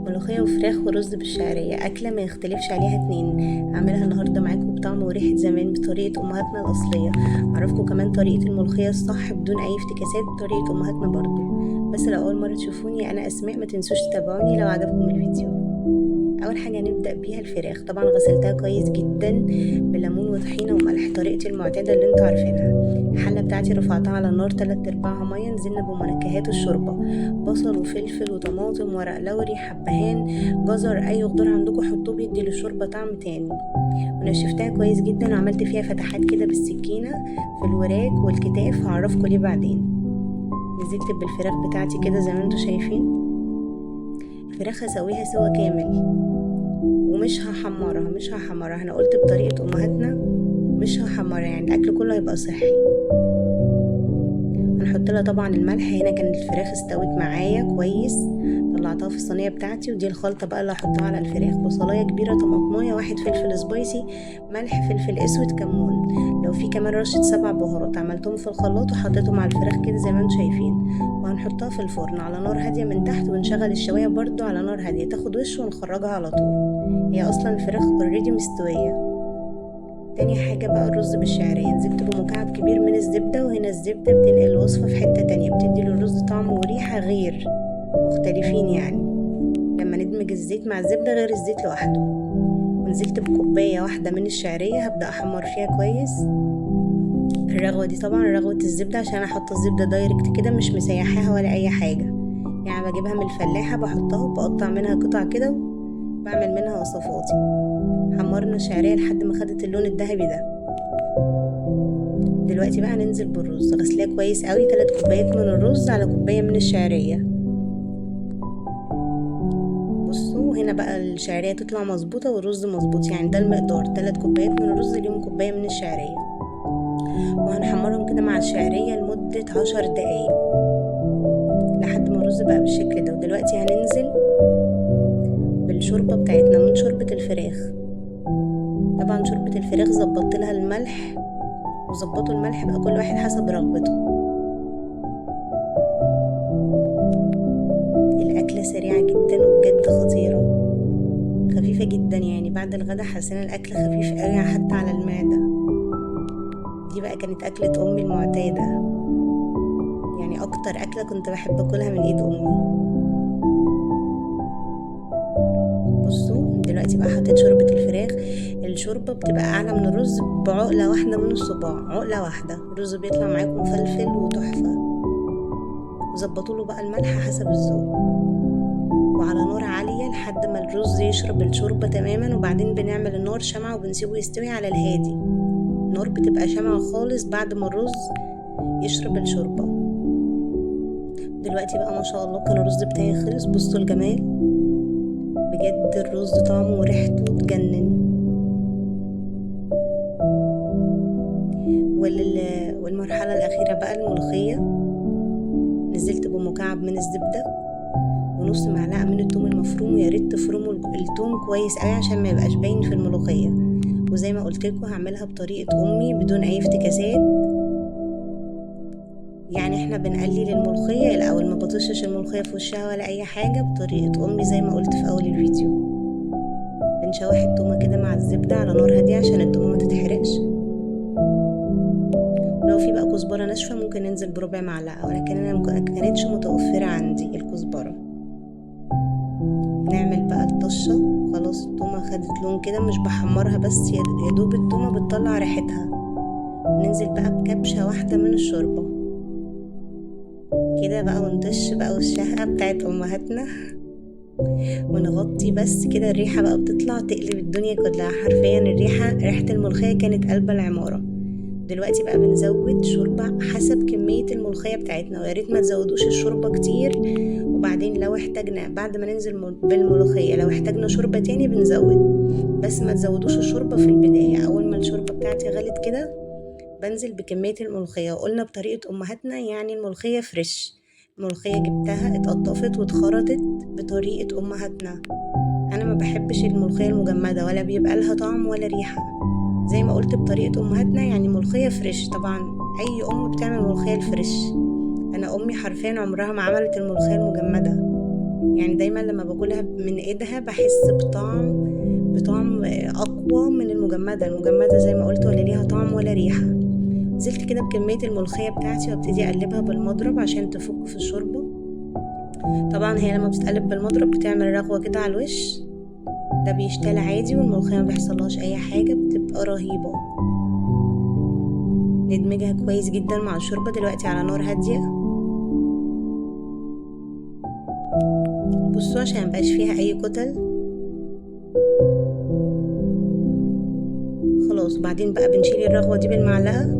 ملوخية وفراخ ورز بالشعرية، أكلة ما يختلفش عليها اتنين. هعملها النهاردة معاكم بطعم وريحة زمان بطريقة أمهاتنا الأصلية. أعرفكم كمان طريقة الملوخية الصح بدون أي افتكاسات بطريقة أمهاتنا برضو. بس لو أول مرة تشوفوني أنا أسماء، ما تنسوش تتابعوني لو عجبكم الفيديو. اول حاجه نبدا بيها الفراخ. طبعا غسلتها كويس جدا بليمون وطحينه وملح، طريقتي المعتاده اللي انتوا عارفينها. الحله بتاعتي رفعتها على النار 3/4 ميه، نزلنا بمنكهات الشوربه، بصل وفلفل وطماطم ورق لوري حبهان جزر، اي خضار عندكم حطوه بيدي للشوربه طعم تاني. ونشفتها كويس جدا وعملت فيها فتحات كده بالسكينه في الوراك والكتاف، هعرفكم ليه بعدين. نزلت بالفراخ بتاعتي كده زي ما انتوا شايفين. الفراخ هسويها سوا كامل ومش هحمرها. انا قلت بطريقة امهاتنا مش هحمرها، يعني الاكل كله هيبقى صحي. هنحط لها طبعا الملح. هنا كانت الفراخ استوت معايا كويس، طلعتها في الصينيه بتاعتي. ودي الخلطه بقى اللي هحطها على الفراخ: بصلايه كبيره، طماطمايه، 1 فلفل سبايسي، ملح، فلفل اسود، كمون، لو في كمان رشه 7 بهارات. عملتهم في الخلاط وحطيتهم على الفراخ كده زي ما انتم شايفين. وهنحطها في الفرن على نار هاديه من تحت، ونشغل الشوايه برضو على نار هاديه تاخد وش ونخرجها على طول. هي اصلا الفراخ اوريدي مستويه. تاني حاجة بقى الرز بالشعرية. نزلت بمكعب كبير من الزبدة، وهنا الزبدة بتنقل الوصفة في حتة تانية، بتدي للرز طعم وريحة غير مختلفين يعني. لما ندمج الزيت مع الزبدة غير الزيت لوحده. ونزلت بكوباية واحدة من الشعرية، هبدأ أحمر فيها كويس. الرغوة دي طبعا رغوة الزبدة، عشان أحط الزبدة دايركت كده، مش مسيحاها ولا أي حاجة. يعني بجيبها من الفلاحة بحطها وبقطع منها قطع كده وبعمل منها وصفاتي. حمرنا الشعرية لحد ما خدت اللون الذهبي ده. دلوقتي بقى ننزل بالرز. غسلاه كويس قوي، 3 كوبايات من الرز على كوباية من الشعرية. بصوا هنا بقى الشعرية تطلع مظبوطة والرز مظبوط، يعني ده المقدار، 3 كوبايات من الرز ليهم كوباية من الشعرية. وهنحمرهم كده مع الشعرية لمدة 10 دقايق لحد ما الرز بقى بالشكل ده. ودلوقتي هننزل بالشوربة بتاعتنا من شوربة الفراخ. طبعا شوربة الفراخ ظبطت لها الملح، وظبطوا الملح بقى كل واحد حسب رغبته. الأكلة سريعة جدا وبجد خطيرة، خفيفة جدا، يعني بعد الغدا حسينا الأكل خفيف قوي حتى على المعدة. دي بقى كانت أكلة أمي المعتادة، يعني أكتر أكلة كنت بحب أكلها من إيد أمي. بصوا دلوقتي بقى حطيت شوربة الفراخ. الشوربة بتبقى أعلى من الرز بعقلة واحدة من الصباع، عقلة واحدة. الرز بيطلع معاكم مفلفل وتحفة. وظبطوا له بقى الملح حسب الذوق، وعلى نار عالية لحد ما الرز يشرب الشوربة تماما. وبعدين بنعمل النار شمعة وبنسيبه يستوي على الهادي. النار بتبقى شمعة خالص بعد ما الرز يشرب الشوربة. دلوقتي بقى ما شاء الله كان الرز بتاعي خلص. بصوا الجمال بجد، الرز طعمه وريحته تجنن. والمرحلة الأخيرة بقى الملوخية. نزلت بمكعب من الزبدة ونص معلقة من الثوم المفروم، ويا ريت تفرموا الثوم كويس قوي عشان ما يبقاش باين في الملوخية. وزي ما قلت لكم هعملها بطريقة أمي بدون أي افتكاسات. يعني احنا بنقلل الملوخية الأول، ما بطشش الملوخية في وشها ولا أي حاجة، بطريقة أمي زي ما قلت في أول الفيديو. بنشوح التومة كده مع الزبدة على نار هادية عشان التومة ما تتحرقش. لو في بقى كزبرة ناشفة ممكن ننزل بربع معلقة، ولكن أنا ما كانتش متوفرة عندي الكزبرة. نعمل بقى الطشة. خلاص التومة خدت لون كده، مش بحمرها بس، يا دوب التومة بتطلع ريحتها. ننزل بقى بكبشة واحدة من الشوربة كده بقى، ونطش بقى والشهقة بتاعت أمهاتنا، ونغطي بس كده. الريحة بقى بتطلع تقلب الدنيا كلها حرفيا. ريحة الملوخية كانت قلب العمارة. دلوقتي بقى بنزود شوربة حسب كمية الملوخية بتاعتنا، ويا ريت ما تزودوش الشوربة كتير. وبعدين لو احتاجنا بعد ما ننزل بالملوخية، لو احتاجنا شوربة تاني بنزود، بس ما تزودوش الشوربة في البداية. أول ما الشوربة بتاعتي غلت كده بنزل بكمية الملوخية. وقلنا بطريقة أمهاتنا يعني الملوخية فريش. الملوخية جبتها اتقطفت واتخرطت بطريقة أمهاتنا. أنا ما بحبش الملوخية المجمدة، ولا بيبقى لها طعم ولا ريحة. زي ما قلت بطريقة أمهاتنا يعني ملوخية فريش. طبعا أي أم بتعمل ملوخية الفريش. أنا أمي حرفيا عمرها ما عملت الملوخية المجمدة، يعني دايما لما باكلها من ايدها بحس بطعم اقوى من المجمدة زي ما قلت، ولا ليها طعم ولا ريحة. نزلت كده بكمية الملوخية بتاعتي وابتدي اقلبها بالمضرب عشان تفك في الشوربة. طبعا هي لما بتتقلب بالمضرب بتعمل رغوة كده على الوش، ده بيشتغل عادي والملوخية ما بيحصلهاش اي حاجة، بتبقى رهيبة. ندمجها كويس جدا مع الشوربة دلوقتي على نار هادية. بصوا عشان مبقاش فيها اي كتل. خلاص، وبعدين بقى بنشيل الرغوة دي بالمعلقة.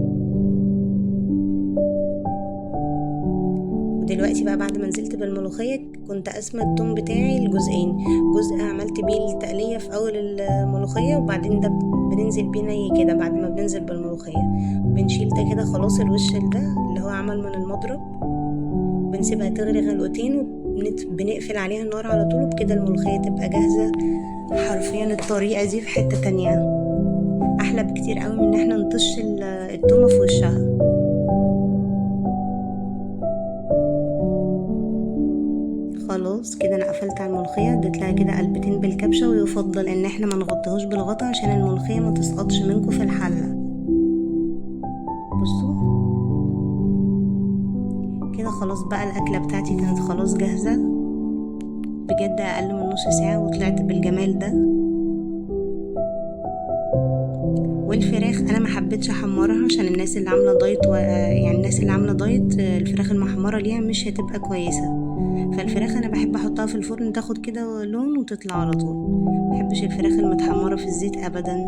ودلوقتي بقى بعد ما نزلت بالملوخية كنت قسمة التوم بتاعي لجزئين، جزء عملت بيه التقلية في اول الملوخية، وبعدين ده بننزل بيه ني كده بعد ما بننزل بالملوخية. بنشيل ده كده خلاص، الوش ده اللي هو عمل من المضرب، بنسيبها تغلي غلوتين وبنقفل عليها النار على طول، وبكده الملوخية تبقى جاهزة. حرفيا الطريقة دي في حتة تانية احلى بكتير قوي من ان احنا نطش التومة في وشها. خلاص كده انا قفلت على الملوخيه، اديت لها كده قلبتين بالكبشه، ويفضل ان احنا ما نغطيهاش بالغطا عشان الملوخيه ما تسقطش منكم في الحله. بصوا كده خلاص بقى الاكله بتاعتي كانت خلاص جاهزه بجد، اقل من نص ساعه وطلعت بالجمال ده. والفراخ انا ما حبيتش احمرها عشان الناس اللي عامله دايت يعني الناس اللي عامله دايت الفراخ المحمره ليها مش هتبقى كويسه. فالفراخ انا بحب احطها في الفرن تاخد كده لون وتطلع على طول، ما بحبش الفراخ المتحمره في الزيت ابدا.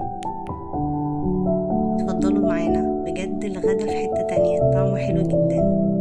اتفضلوا معانا بجد، الغدا في حته تانية طعمه حلو جدا.